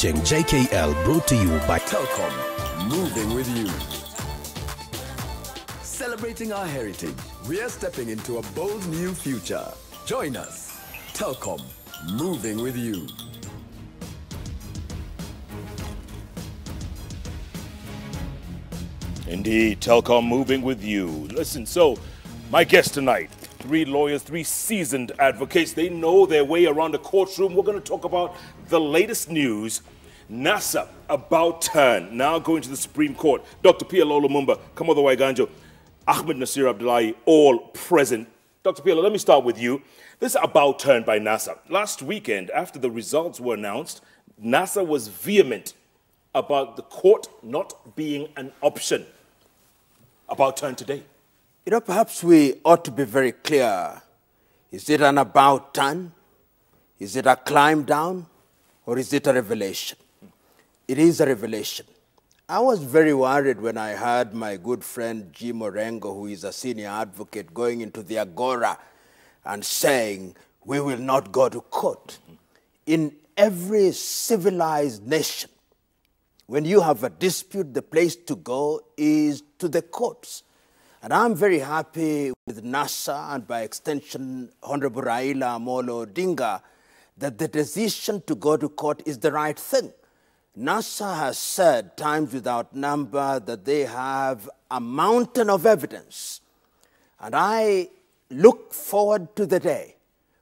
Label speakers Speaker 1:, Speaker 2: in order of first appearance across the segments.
Speaker 1: watching JKL, brought to you by
Speaker 2: Telkom, moving with you. Celebrating our heritage, we are stepping into a bold new future. Join us. Telkom, moving with you.
Speaker 3: Indeed, Telkom moving with you. Listen, so my guest tonight, 3 lawyers, 3 seasoned advocates. They know their way around the courtroom. We're going to talk about the latest news. NASA about turn, now going to the Supreme Court. Dr. Pielo Lumumba, Kamodo Waiganjo, Ahmed Nasir Abdullahi, all present. Dr. Pielo, let me start with you. This is about turn by NASA. Last weekend, after the results were announced, NASA was vehement about the court not being an option. About turn today.
Speaker 4: You know, perhaps we ought to be very clear. Is it an about turn? Is it a climb down? Or is it a revelation? It is a revelation. I was very worried when I heard my good friend Jim Orengo, who is a senior advocate, going into the Agora and saying, we will not go to court. In every civilized nation, when you have a dispute, the place to go is to the courts. And I'm very happy with NASA and by extension, Honorable Raila Amolo Odinga, that the decision to go to court is the right thing. NASA has said times without number that they have a mountain of evidence. And I look forward to the day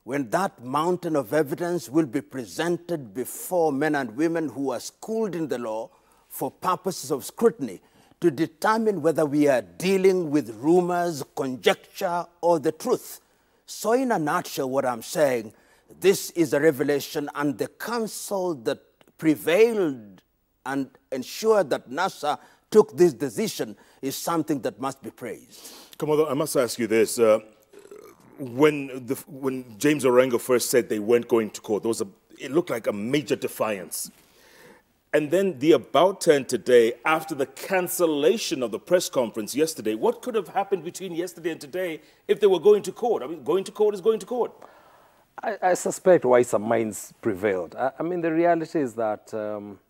Speaker 4: when that mountain of evidence will be presented before men and women who are schooled in the law for purposes of scrutiny, to determine whether we are dealing with rumors, conjecture, or the truth. So in a nutshell, what I'm saying, this is a revelation, and the counsel that prevailed and ensured that NASA took this decision is something that must be praised.
Speaker 3: Komodo, I must ask you this. When James Orengo first said they weren't going to court, it looked like a major defiance. And then the about turn today, after the cancellation of the press conference yesterday, what could have happened between yesterday and today if they were going to court? I mean, going to court is going to court.
Speaker 5: I suspect why some minds prevailed. I mean, the reality is that the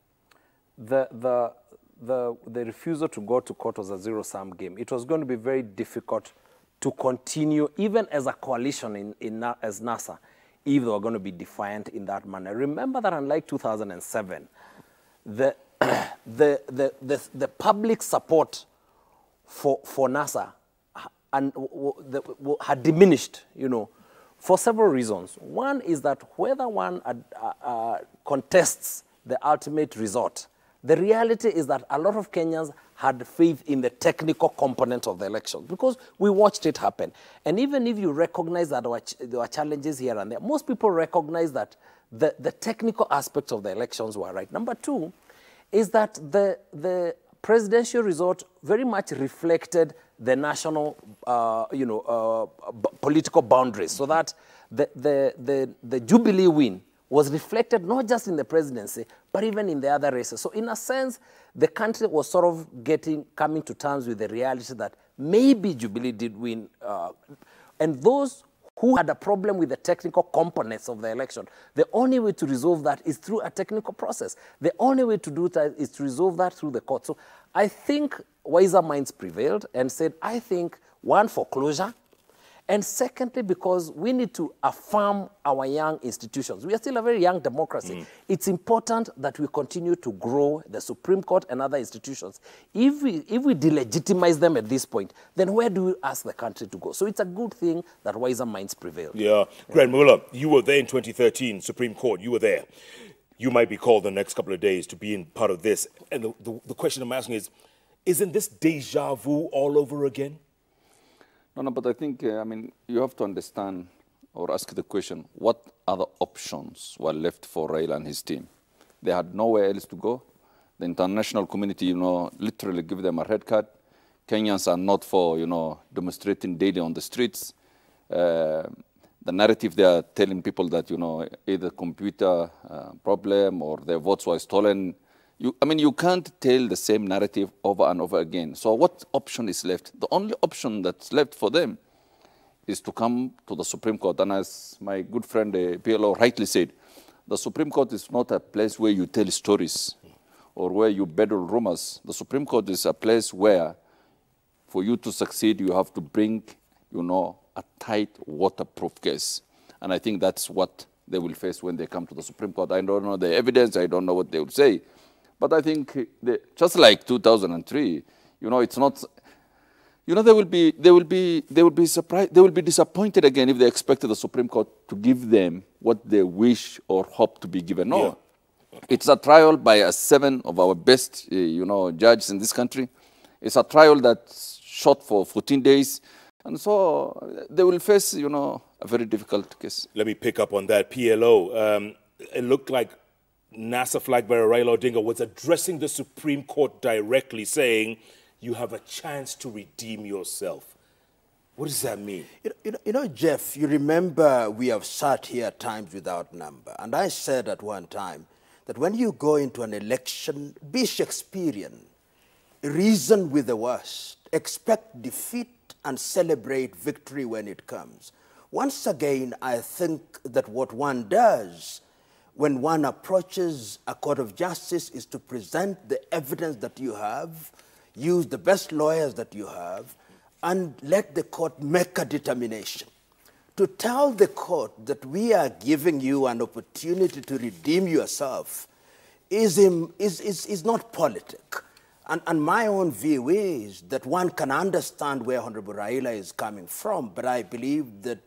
Speaker 5: refusal to go to court was a zero-sum game. It was going to be very difficult to continue, even as a coalition as NASA, if they were going to be defiant in that manner. Remember that unlike 2007, the public support for NASA had diminished, you know, for several reasons. One is that whether one contests the ultimate result, the reality is that a lot of Kenyans had faith in the technical component of the election because we watched it happen. And even if you recognize that there were challenges here and there, most people recognize that the technical aspects of the elections were right. Number two is that the presidential result very much reflected the national, political boundaries, so that the Jubilee win was reflected not just in the presidency, but even in the other races. So in a sense, the country was sort of coming to terms with the reality that maybe Jubilee did win. And those who had a problem with the technical components of the election, the only way to resolve that is through a technical process. The only way to do that is to resolve that through the court. So I think wiser minds prevailed and said, I think, one, for closure, and secondly, because we need to affirm our young institutions. We are still a very young democracy. It's important that we continue to grow the Supreme Court and other institutions. If we delegitimize them at this point, then where do we ask the country to go? So it's a good thing that wiser minds prevail.
Speaker 3: Yeah. Grant Muller, you were there in 2013, Supreme Court. You were there. You might be called the next couple of days to be in part of this. And the question I'm asking is, isn't this deja vu all over again?
Speaker 6: No, but I think, you have to understand or ask the question, what other options were left for Raila and his team? They had nowhere else to go. The international community, literally give them a red card. Kenyans are not for, demonstrating daily on the streets. The narrative they are telling people that, either computer problem or their votes were stolen. You can't tell the same narrative over and over again. So what option is left? The only option that's left for them is to come to the Supreme Court. And as my good friend PLO rightly said, The Supreme Court is not a place where you tell stories or where you peddle rumors. The Supreme Court is a place where, for you to succeed, you have to bring, a tight, waterproof case. And I think that's what they will face when they come to the Supreme Court. I don't know the evidence. I don't know what they will say. But I think, just like 2003, it's not... they will be surprised. They will be disappointed again if they expected the Supreme Court to give them what they wish or hope to be given. No, it's a trial by 7 of our best, judges in this country. It's a trial that's shot for 14 days, and so they will face, a very difficult case.
Speaker 3: Let me pick up on that. PLO. It looked like NASA flag bearer Raila Odinga was addressing the Supreme Court directly, saying, you have a chance to redeem yourself. What does that mean?
Speaker 4: Jeff, you remember we have sat here times without number. And I said at one time that when you go into an election, be Shakespearean, reason with the worst, expect defeat and celebrate victory when it comes. Once again, I think that what one does when one approaches a court of justice is to present the evidence that you have, use the best lawyers that you have, and let the court make a determination. To tell the court that we are giving you an opportunity to redeem yourself is not politic. And my own view is that one can understand where Honorable Raila is coming from, but I believe that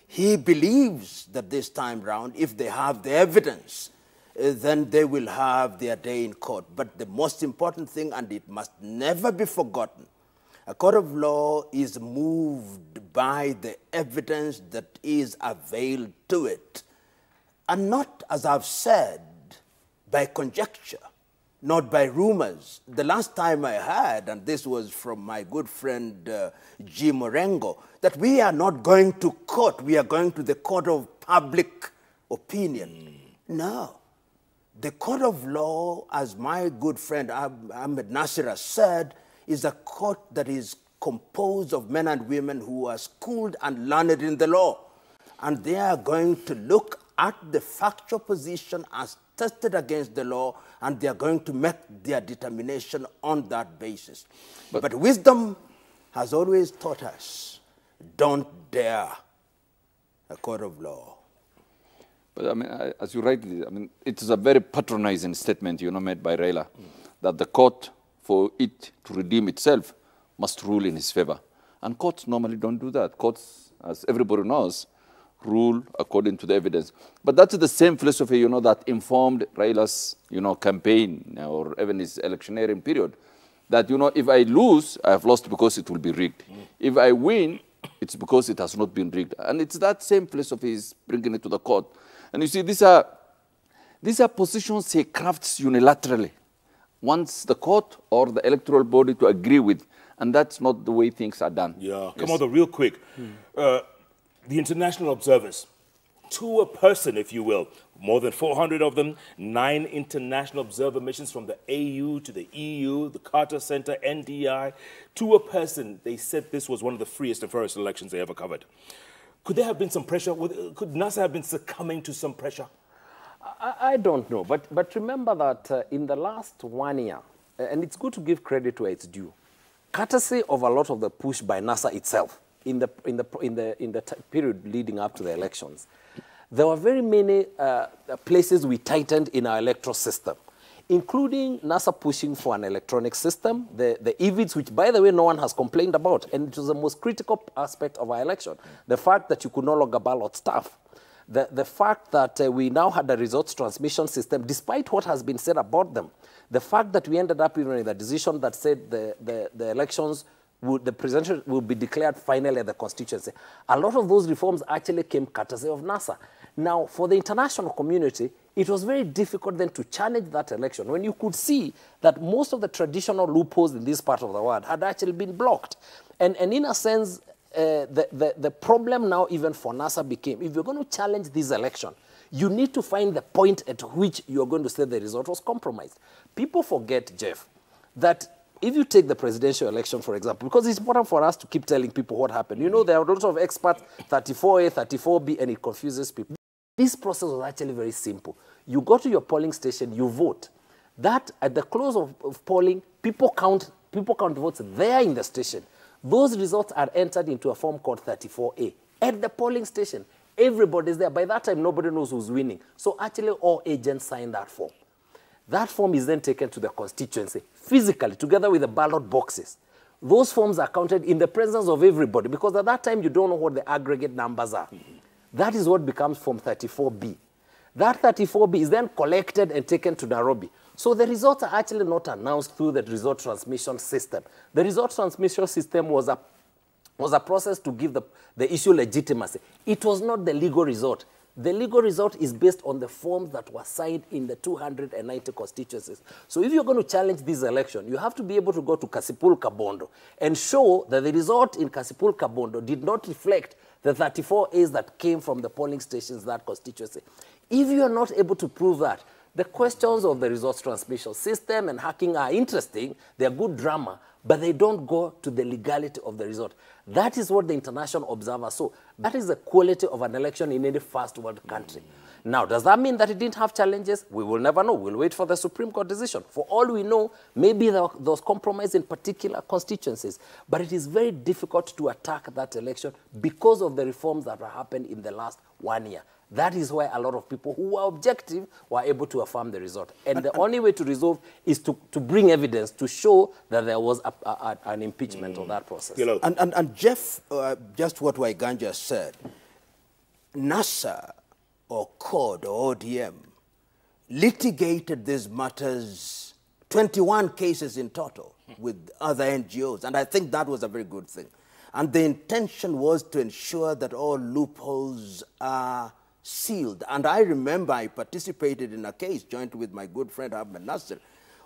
Speaker 4: he believes that this time round, if they have the evidence, then they will have their day in court. But the most important thing, and it must never be forgotten, a court of law is moved by the evidence that is availed to it, and not, as I've said, by conjecture, not by rumors. The last time I heard, and this was from my good friend G. Morengo, that we are not going to court, we are going to the court of public opinion. No. The court of law, as my good friend Ahmed Nasir has said, is a court that is composed of men and women who are schooled and learned in the law. And they are going to look at the factual position as tested against the law, and they are going to make their determination on that basis. But wisdom has always taught us, don't dare a court of law.
Speaker 6: But as you rightly, it is a very patronizing statement, made by Raila, that the court, for it to redeem itself, must rule in his favor. And courts normally don't do that. Courts, as everybody knows, rule according to the evidence. But that's the same philosophy, that informed Raila's, campaign or even his electioneering period. That, if I lose, I have lost because it will be rigged. If I win, it's because it has not been rigged. And it's that same philosophy is bringing it to the court. And you see, these are positions he crafts unilaterally, wants the court or the electoral body to agree with, and that's not the way things are done.
Speaker 3: Yeah, come on, real quick. The international observers, to a person, if you will, more than 400 of them, 9 international observer missions from the AU to the EU, the Carter Center, NDI, to a person, they said this was one of the freest and fairest elections they ever covered. Could there have been some pressure? Could NASA have been succumbing to some pressure?
Speaker 5: I don't know, but remember that in the last 1 year, and it's good to give credit where it's due, courtesy of a lot of the push by NASA itself in the period leading up to the elections, there were very many places we tightened in our electoral system, including NASA pushing for an electronic system, the EVIDs, which, by the way, no one has complained about, and it was the most critical aspect of our election, the fact that you could no longer ballot staff. The fact that we now had a results transmission system, despite what has been said about them, the fact that we ended up even with a decision that said the elections, the presidential will be declared finally at the constituency. A lot of those reforms actually came courtesy of NASA. Now, for the international community, it was very difficult then to challenge that election when you could see that most of the traditional loopholes in this part of the world had actually been blocked. And in a sense, the problem now even for NASA became, if you're going to challenge this election, you need to find the point at which you're going to say the result was compromised. People forget, Jeff, that if you take the presidential election, for example, because it's important for us to keep telling people what happened. You know, there are a lot of experts, 34A, 34B, and it confuses people. This process was actually very simple. You go to your polling station, you vote. That, at the close of polling, people count votes there in the station. Those results are entered into a form called 34A. At the polling station, everybody's there. By that time, nobody knows who's winning. So actually, all agents sign that form. That form is then taken to the constituency, physically, together with the ballot boxes. Those forms are counted in the presence of everybody, because at that time, you don't know what the aggregate numbers are. That is what becomes Form 34B. That 34B is then collected and taken to Nairobi. So the results are actually not announced through the result transmission system. The result transmission system was a process to give the issue legitimacy. It was not the legal result. The legal result is based on the forms that were signed in the 290 constituencies. So if you're going to challenge this election, you have to be able to go to Kasipul Kabondo and show that the result in Kasipul Kabondo did not reflect the 34 A's that came from the polling stations, that constituency. If you are not able to prove that, the questions of the results transmission system and hacking are interesting, they're good drama, but they don't go to the legality of the result. That is what the international observers saw. That is the quality of an election in any first world country. Now, does that mean that it didn't have challenges? We will never know. We'll wait for the Supreme Court decision. For all we know, maybe there was compromise in particular constituencies, but it is very difficult to attack that election because of the reforms that have happened in the last 1 year. That is why a lot of people who were objective were able to affirm the result. And the only way to resolve is to bring evidence to show that there was an impeachment of that process.
Speaker 4: And Jeff, just what Koinange said, NASA or CORD or ODM litigated these matters, 21 cases in total with other NGOs, and I think that was a very good thing. And the intention was to ensure that all loopholes are sealed. And I remember I participated in a case joint with my good friend Ahmed Nasser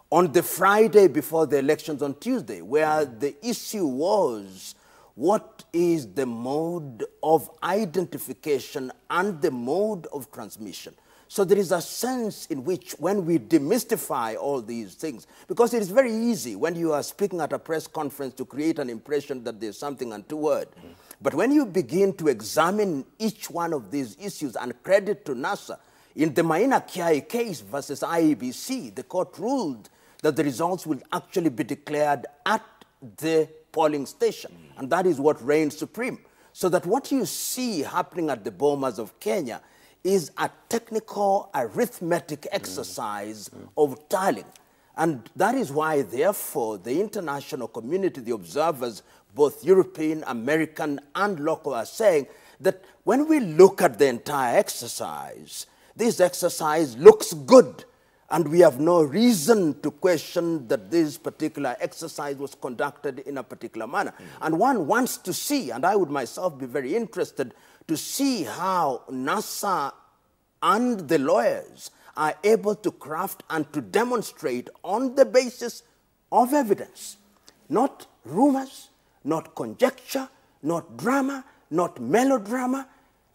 Speaker 4: on the Friday before the elections on Tuesday, where the issue was what is the mode of identification and the mode of transmission. So there is a sense in which when we demystify all these things, because it is very easy when you are speaking at a press conference to create an impression that there's something untoward. But when you begin to examine each one of these issues, and credit to NASA, in the Maina Kiai case versus IEBC, the court ruled that the results will actually be declared at the polling station. And that is what reigned supreme. So that what you see happening at the Bomas of Kenya is a technical arithmetic exercise of tallying. And that is why, therefore, the international community, the observers, both European, American, and local, are saying that when we look at the entire exercise, this exercise looks good, and we have no reason to question that this particular exercise was conducted in a particular manner. And one wants to see, and I would myself be very interested to see how NASA and the lawyers are able to craft and to demonstrate on the basis of evidence, not rumors, not conjecture, not drama, not melodrama,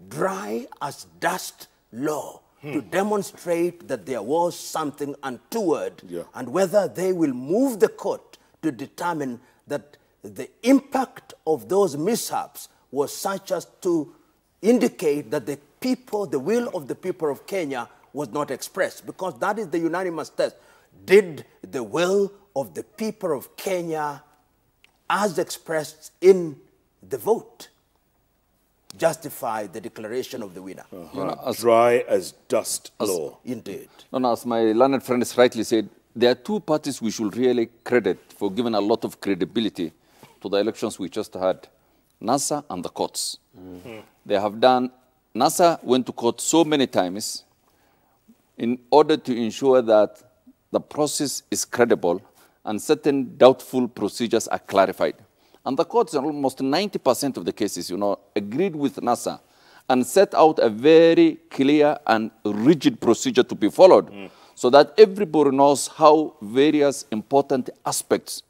Speaker 4: dry as dust law, to demonstrate that there was something untoward, and whether they will move the court to determine that the impact of those mishaps was such as to indicate that the people, the will of the people of Kenya was not expressed, because that is the unanimous test. Did the will of the people of Kenya, as expressed in the vote, justify the declaration of the winner?
Speaker 3: Dry as dust law.
Speaker 4: Indeed.
Speaker 6: No, as my learned friend has rightly said, there are two parties we should really credit for giving a lot of credibility to the elections we just had, NASA and the courts. They have done, NASA went to court so many times in order to ensure that the process is credible and certain doubtful procedures are clarified. And the courts, in almost 90% of the cases, agreed with NASA and set out a very clear and rigid procedure to be followed so that everybody knows how various important aspects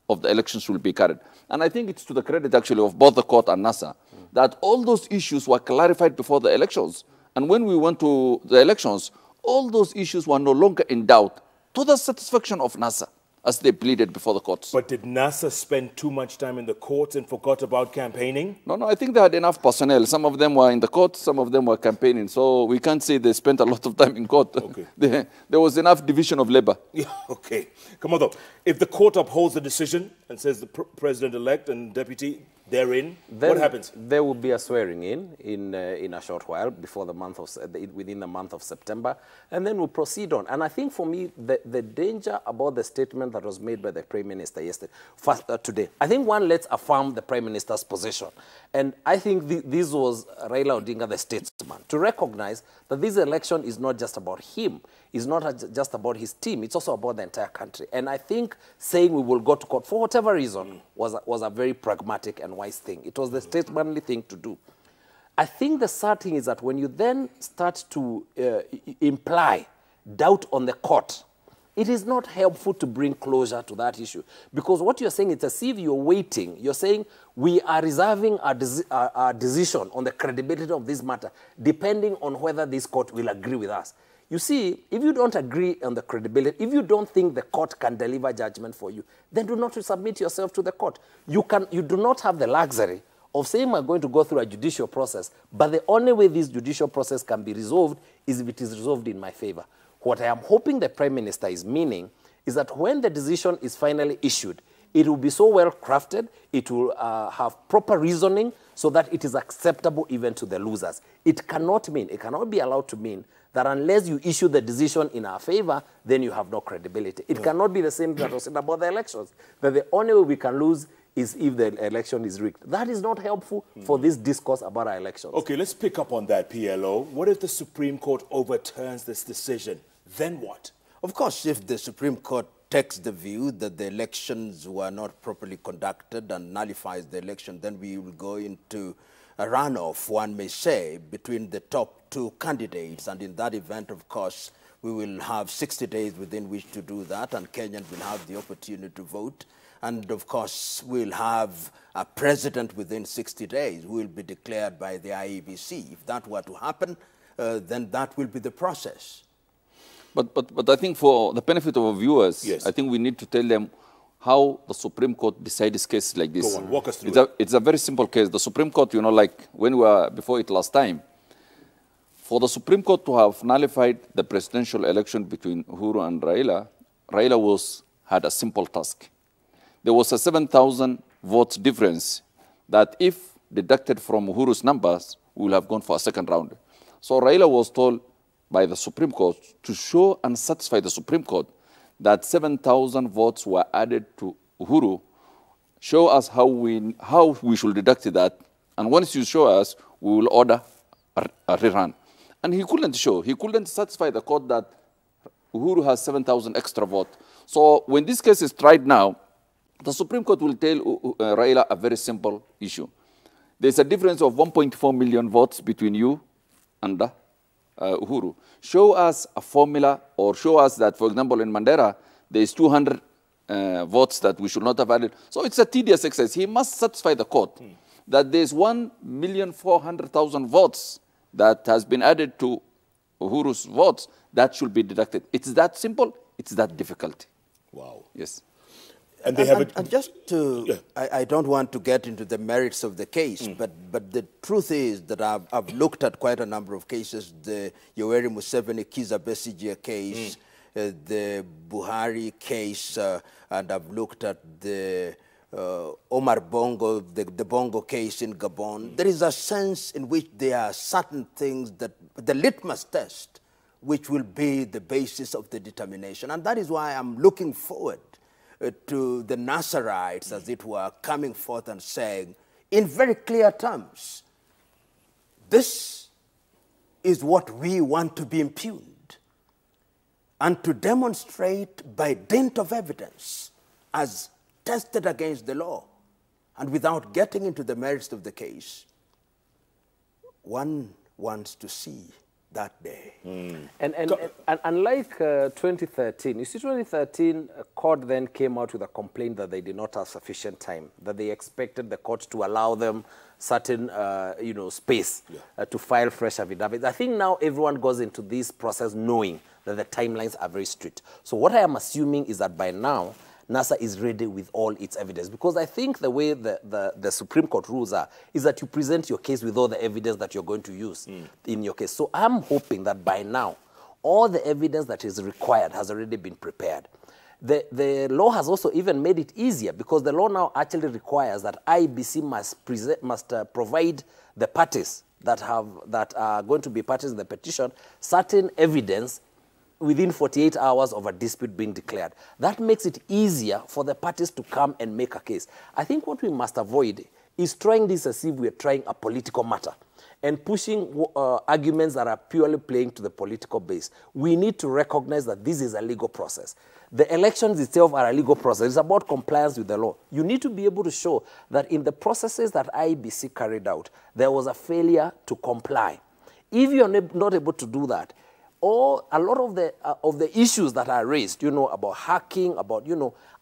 Speaker 6: of the elections will be carried. And I think it's to the credit, actually, of both the court and NASA that all those issues were clarified before the elections. And when we went to the elections, all those issues were no longer in doubt, to the satisfaction of NASA. as they pleaded before the courts.
Speaker 3: But did NASA spend too much time in the courts and forgot about campaigning?
Speaker 6: No, I think they had enough personnel. Some of them were in the court, some of them were campaigning. So we can't say they spent a lot of time in court.
Speaker 3: Okay.
Speaker 6: There was enough division of labor.
Speaker 3: Yeah, okay. Come on, though. If the court upholds the decision and says the president-elect and deputy, they're in,
Speaker 5: then
Speaker 3: what happens?
Speaker 5: There will be a swearing in a short while before the month of within the month of September, and then we'll proceed on. And I think for me, the danger about the statement that was made by the Prime Minister yesterday, today, I think one, let's affirm the Prime Minister's position, and I think this was Raila Odinga, the statesman, to recognize that this election is not just about him. It's not just about his team. It's also about the entire country. And I think saying we will go to court for whatever reason was a very pragmatic and wise thing. It was the statesmanly thing to do. I think the sad thing is that when you then start to imply doubt on the court, it is not helpful to bring closure to that issue. Because what you're saying, it's as if you're waiting. You're saying we are reserving our decision on the credibility of this matter, depending on whether this court will agree with us. You see, if you don't agree on the credibility, if you don't think the court can deliver judgment for you, then do not submit yourself to the court. You do not have the luxury of saying we're going to go through a judicial process, but the only way this judicial process can be resolved is if it is resolved in my favor. What I am hoping the Prime Minister is meaning is that when the decision is finally issued, it will be so well crafted, it will have proper reasoning so that it is acceptable even to the losers. It cannot be allowed to mean that unless you issue the decision in our favor, then you have no credibility. It cannot be the same that was said about the elections, that the only way we can lose is if the election is rigged. That is not helpful for this discourse about our elections.
Speaker 3: Okay, let's pick up on that, PLO. What if the Supreme Court overturns this decision? Then what?
Speaker 4: Of course, if the Supreme Court takes the view that the elections were not properly conducted and nullifies the election, then we will go into a runoff, one may say, between the top two candidates. And in that event, of course, we will have 60 days within which to do that, and Kenyans will have the opportunity to vote. And, of course, we'll have a president within 60 days who will be declared by the IEBC. If that were to happen, then that will be the process.
Speaker 6: But I think for the benefit of our viewers,
Speaker 3: yes,
Speaker 6: I think we need to tell them how the Supreme Court decides cases like this.
Speaker 3: Go on, walk us through
Speaker 6: It's a very simple case. The Supreme Court, you know, like when we were before it last time, for the Supreme Court to have nullified the presidential election between Uhuru and Raila, Raila had a simple task. There was a 7,000 votes difference that if deducted from Uhuru's numbers, we will have gone for a second round. So Raila was told by the Supreme Court to show and satisfy the Supreme Court that 7,000 votes were added to Uhuru. Show us how we should deduct that, and once you show us, we will order a rerun. And he couldn't show. He couldn't satisfy the court that Uhuru has 7,000 extra votes. So when this case is tried now, the Supreme Court will tell Raila a very simple issue. There's a difference of 1.4 million votes between you and Uhuru. Show us a formula, or show us that, for example, in Mandera, there is 200 votes that we should not have added. So it's a tedious exercise. He must satisfy the court that there's 1,400,000 votes that has been added to Uhuru's votes that should be deducted. It's that simple. It's that difficult.
Speaker 3: Wow.
Speaker 6: Yes.
Speaker 3: And they have it.
Speaker 4: And just to, I don't want to get into the merits of the case, but the truth is that I've looked at quite a number of cases, the Yoweri Museveni Kizza Besigye case, the Buhari case, and I've looked at the Omar Bongo, the Bongo case in Gabon. There is a sense in which there are certain things that, the litmus test, which will be the basis of the determination. And that is why I'm looking forward to the Nazarites, as it were, coming forth and saying, in very clear terms, this is what we want to be impugned, and to demonstrate by dint of evidence, as tested against the law, and without getting into the merits of the case, one wants to see that day.
Speaker 5: And unlike 2013, you see 2013, a court then came out with a complaint that they did not have sufficient time, that they expected the court to allow them certain space to file fresh affidavits. I think now everyone goes into this process knowing that the timelines are very strict. So what I am assuming is that by now, NASA is ready with all its evidence. Because I think the way the Supreme Court rules are is that you present your case with all the evidence that you're going to use in your case. So I'm hoping that by now, all the evidence that is required has already been prepared. The law has also even made it easier because the law now actually requires that IEBC must provide the parties that are going to be parties in the petition certain evidence within 48 hours of a dispute being declared. That makes it easier for the parties to come and make a case. I think what we must avoid is trying this as if we're trying a political matter and pushing arguments that are purely playing to the political base. We need to recognize that this is a legal process. The elections itself are a legal process. It's about compliance with the law. You need to be able to show that in the processes that IEBC carried out, there was a failure to comply. If you're not able to do that, or a lot of the issues that are raised, about hacking, about,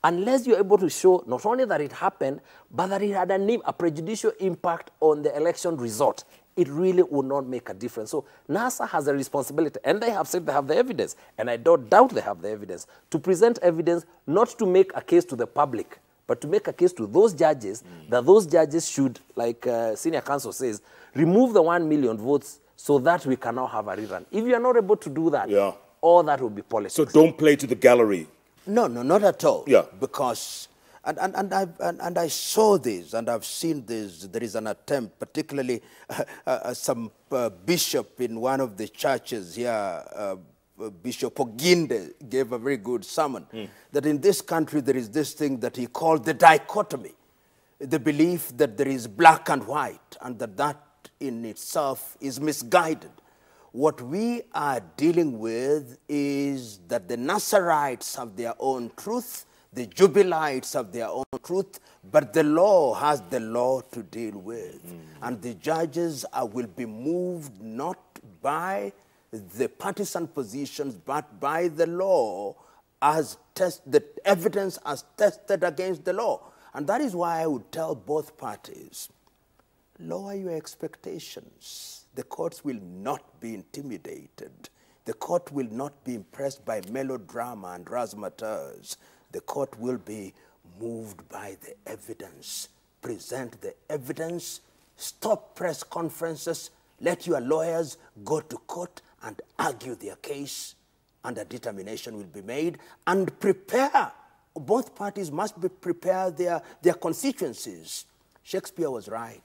Speaker 5: unless you're able to show not only that it happened, but that it had a prejudicial impact on the election result, it really will not make a difference. So NASA has a responsibility, and they have said they have the evidence, and I don't doubt they have the evidence, to present evidence not to make a case to the public, but to make a case to those judges, that those judges should, like senior counsel says, remove the 1 million votes so that we can now have a rerun. If you are not able to do that, all that will be politics.
Speaker 3: So don't play to the gallery.
Speaker 4: No, not at all.
Speaker 3: Yeah.
Speaker 4: Because, and I saw this, and I've seen this, there is an attempt, particularly some bishop in one of the churches here, Bishop Oginde, gave a very good sermon, that in this country there is this thing that he called the dichotomy, the belief that there is black and white, and that in itself is misguided. What we are dealing with is that the Nazarites have their own truth, the Jubilees have their own truth, but the law has the law to deal with. And the judges will be moved not by the partisan positions, but by the law as the evidence as tested against the law. And that is why I would tell both parties, lower your expectations. The courts will not be intimidated. The court will not be impressed by melodrama and razzmatazz. The court will be moved by the evidence. Present the evidence. Stop press conferences. Let your lawyers go to court and argue their case, and a determination will be made. And prepare. Both parties must prepare their constituencies. Shakespeare was right.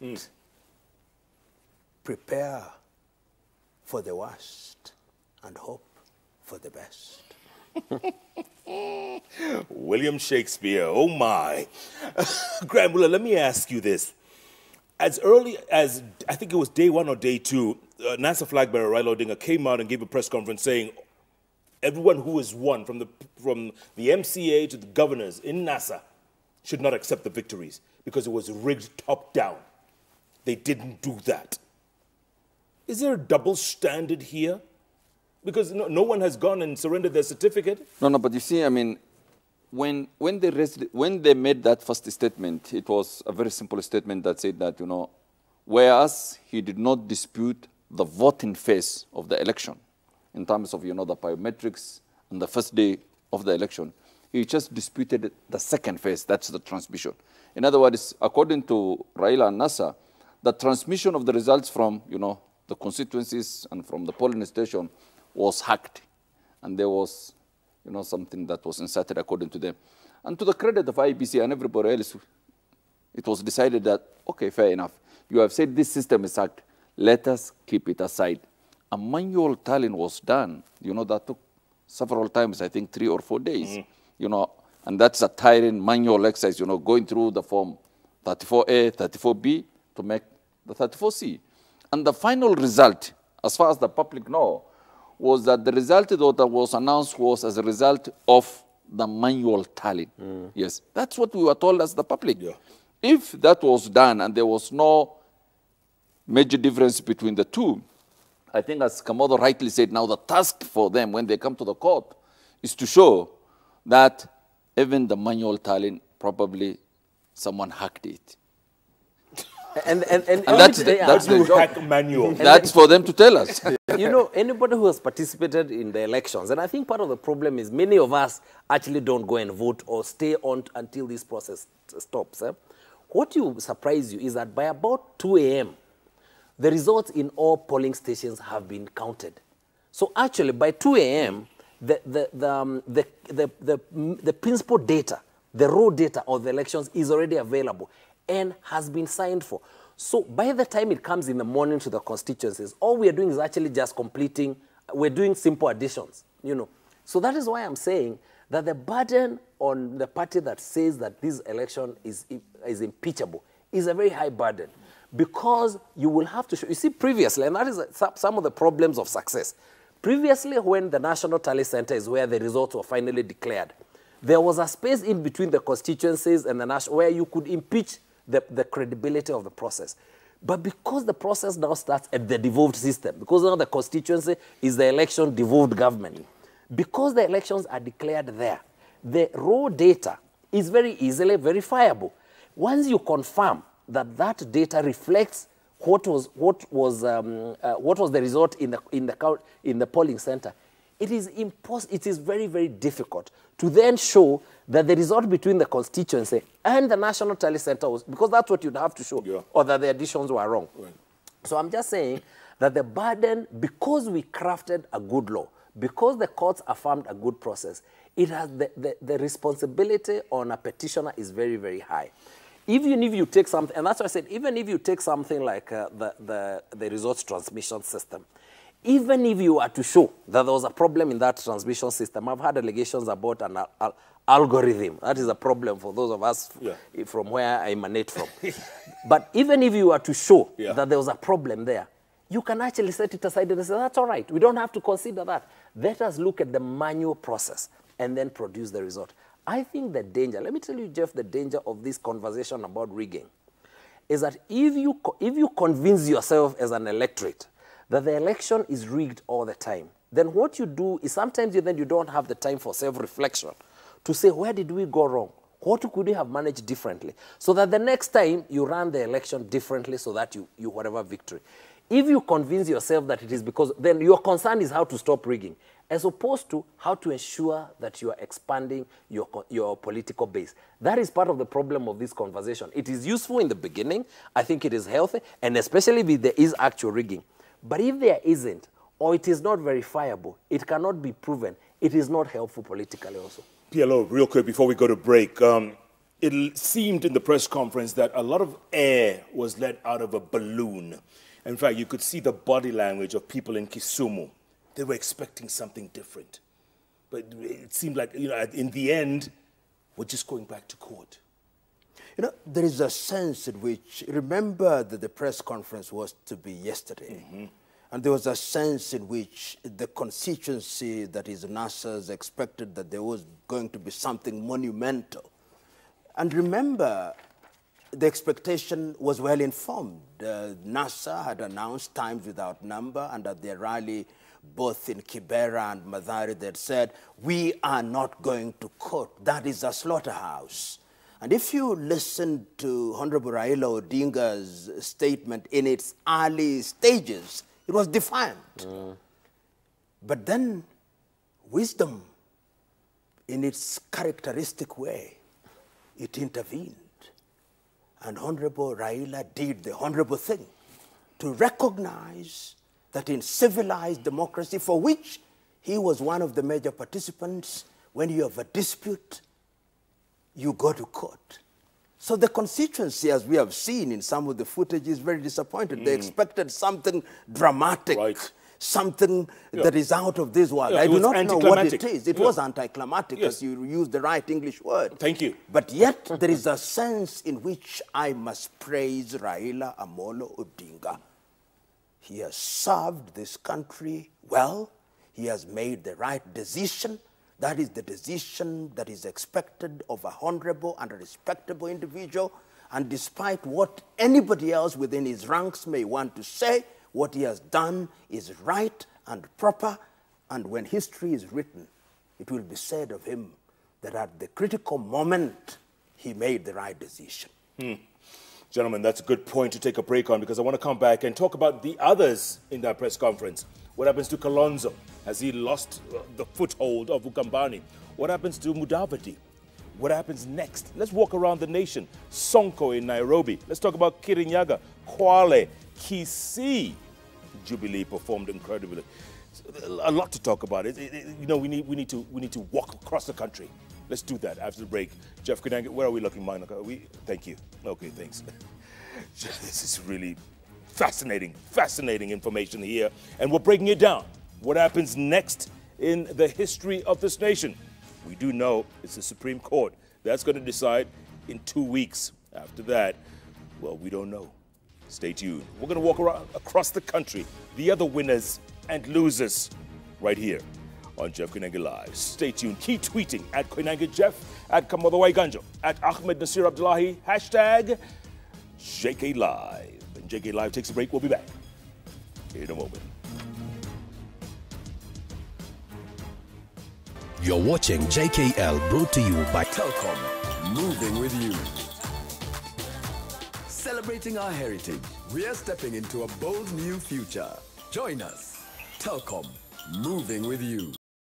Speaker 4: Prepare for the worst and hope for the best.
Speaker 3: William Shakespeare, oh my. Graham Muller, let me ask you this. As early as, I think it was day 1 or day 2, NASA flag bearer Raila Odinga came out and gave a press conference saying everyone who has won, from the MCA to the governors in NASA, should not accept the victories because it was rigged top down. They didn't do that. Is there a double standard here? Because no one has gone and surrendered their certificate.
Speaker 6: No, but you see, I mean, when they made that first statement, it was a very simple statement that said that, whereas he did not dispute the voting phase of the election in terms of, the biometrics and the first day of the election, he just disputed the second phase, that's the transmission. In other words, according to Raila and NASA, the transmission of the results from, the constituencies and from the polling station was hacked. And there was, something that was inserted according to them. And to the credit of IEBC and everybody else, it was decided that, okay, fair enough. You have said this system is hacked. Let us keep it aside. A manual tallying was done. That took several times, I think 3 or 4 days. And that's a tiring manual exercise, going through the form 34A, 34B to make the 34C. And the final result, as far as the public know, was that the result that was announced was as a result of the manual tally. Yes, that's what we were told as the public. Yeah. If that was done and there was no major difference between the two, I think as Kamodo rightly said, now the task for them when they come to the court is to show that even the manual tallying, probably someone hacked it. And that's the job.
Speaker 3: Hack manual.
Speaker 6: That's for them to tell us.
Speaker 5: You know, anybody who has participated in the elections, and I think part of the problem is many of us actually don't go and vote or stay on until this process stops. What will surprise you is that by about 2 a.m., the results in all polling stations have been counted. So actually, by 2 a.m., the principal data, the raw data of the elections is already available and has been signed for. So by the time it comes in the morning to the constituencies, all we are doing is actually just completing, we're doing simple additions, you know. So that is why I'm saying that the burden on the party that says that this election is impeachable is a very high burden, because you will have to show, you see previously, and that is some of the problems of success. Previously, when the National Tally Center is where the results were finally declared, there was a space in between the constituencies and the national where you could impeach the credibility of the process. But because the process now starts at the devolved system, because now the constituency is the election devolved government, because the elections are declared there, the raw data is very easily verifiable. Once you confirm that that data reflects what was the result in the polling center, it is very, very difficult to then show that the result between the constituency and the National Tally Center was, because that's what you'd have to show, or that the additions were wrong. Right. So I'm just saying that the burden, because we crafted a good law, because the courts affirmed a good process, it has the responsibility on a petitioner is very, very high. Even if you take something, and that's why I said, even if you take something like the results transmission system, even if you are to show that there was a problem in that transmission system, I've had allegations about an algorithm. That is a problem for those of us from where I emanate from. But even if you are to show that there was a problem there, you can actually set it aside and say, that's all right. We don't have to consider that. Let us look at the manual process and then produce the result. I think the danger, let me tell you, Jeff, the danger of this conversation about rigging is that if you convince yourself as an electorate that the election is rigged all the time, then what you do is sometimes you don't have the time for self-reflection to say, where did we go wrong? What could we have managed differently? So that the next time you run the election differently so that you whatever victory. If you convince yourself that it is because, then your concern is how to stop rigging, as opposed to how to ensure that you are expanding your political base. That is part of the problem of this conversation. It is useful in the beginning. I think it is healthy, and especially if there is actual rigging. But if there isn't, or it is not verifiable, it cannot be proven, it is not helpful politically also.
Speaker 3: PLO, real quick before we go to break, it seemed in the press conference that a lot of air was let out of a balloon. In fact, you could see the body language of people in Kisumu. They were expecting something different. But it seemed like, in the end, we're just going back to court.
Speaker 4: There is a sense in which, remember that the press conference was to be yesterday. Mm-hmm. And there was a sense in which the constituency that is NASA's expected that there was going to be something monumental. And remember, the expectation was well informed. NASA had announced times without number, and at their rally, both in Kibera and Mathare, they had said, we are not going to court. That is a slaughterhouse. And if you listen to Honorable Raila Odinga's statement in its early stages, it was defiant. But then wisdom, in its characteristic way, it intervened. And Honorable Raila did the honorable thing to recognize that in civilized democracy, for which he was one of the major participants, when you have a dispute, you go to court. So the constituency, as we have seen in some of the footage, is very disappointed. They expected something dramatic, something that is out of this world. I do not know what it is. It was anticlimactic, as you used the right English word.
Speaker 3: Thank you.
Speaker 4: But yet there is a sense in which I must praise Raila Amolo Odinga. He has served this country well. He has made the right decision. That is the decision that is expected of a honorable and a respectable individual. And despite what anybody else within his ranks may want to say, what he has done is right and proper. And when history is written, it will be said of him that at the critical moment, he made the right decision.
Speaker 3: Gentlemen, that's a good point to take a break on because I want to come back and talk about the others in that press conference. What happens to Kalonzo? Has he lost the foothold of Ukambani? What happens to Mudavadi? What happens next? Let's walk around the nation. Sonko in Nairobi. Let's talk about Kirinyaga, Kwale, Kisii. Jubilee performed incredibly. A lot to talk about. You know, we need to walk across the country. Let's do that after the break. Jeff Koinange, where are we looking, Monica? Thank you. Okay, thanks. This is really fascinating information here, and we're breaking it down. What happens next in the history of this nation? We do know it's the Supreme Court. That's going to decide in 2 weeks. After that, well, we don't know. Stay tuned. We're going to walk around across the country, the other winners and losers, right here on Jeff Koinange Live. Stay tuned. Keep tweeting at Koinange Jeff, at Kamadawai Ganjo, at Ahmed Nasir Abdullahi, hashtag JK Live. And JK Live takes a break. We'll be back in a moment.
Speaker 1: You're watching JKL, brought to you by
Speaker 2: Telkom, moving with you. Celebrating our heritage, we are stepping into a bold new future. Join us. Telkom, moving with you.